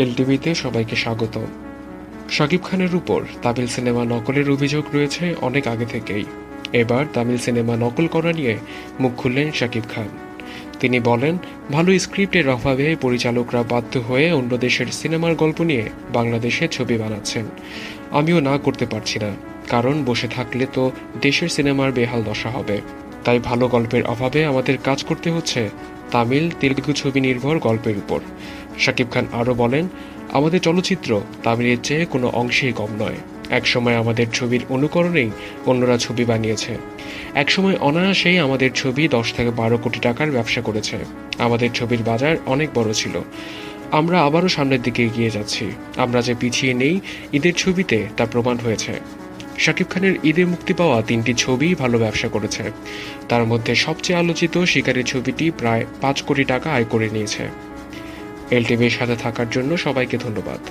এলটিভিতে সবাইকে স্বাগত। শাকিব খানের উপর তামিল সিনেমা নকলের অভিযোগ রয়েছে অনেক আগে থেকেই। এবার তামিল সিনেমা নকল করা নিয়ে মুখ খুললেন শাকিব খান। তিনি বলেন, ভালো স্ক্রিপ্টের অভাবে পরিচালকরা বাধ্য হয়ে অন্য দেশের সিনেমার গল্প নিয়ে বাংলাদেশে ছবি বানাচ্ছেন। আমিও না করতে পারছি না, কারণ বসে থাকলে তো দেশের সিনেমার বেহাল দশা হবে। তাই ভালো গল্পের অভাবে আমাদের কাজ করতে হচ্ছে তামিল তেলুগু ছবি নির্ভর গল্পের উপর। শাকিব খান আরও বলেন, আমাদের চলচ্চিত্র তামিলের চেয়ে কোনো অংশেই কম নয়। একসময় আমাদের ছবির অনুকরণেই অন্যরা ছবি বানিয়েছে। একসময় অনায়াসেই আমাদের ছবি 10 থেকে 12 কোটি টাকার ব্যবসা করেছে। আমাদের ছবির বাজার অনেক বড় ছিল। আমরা আবারও সামনের দিকে এগিয়ে যাচ্ছি। আমরা যে পিছিয়ে নেই ঈদের ছবিতে তা প্রমাণ হয়েছে। শাকিব খানের ঈদে মুক্তি পাওয়া 3টি ছবি ভালো ব্যবসা করেছে। তার মধ্যে সবচেয়ে আলোচিত শিকারী ছবিটি প্রায় 5 কোটি টাকা আয় করে নিয়েছে। এলটিভির সাথে থাকার জন্য সবাইকে ধন্যবাদ।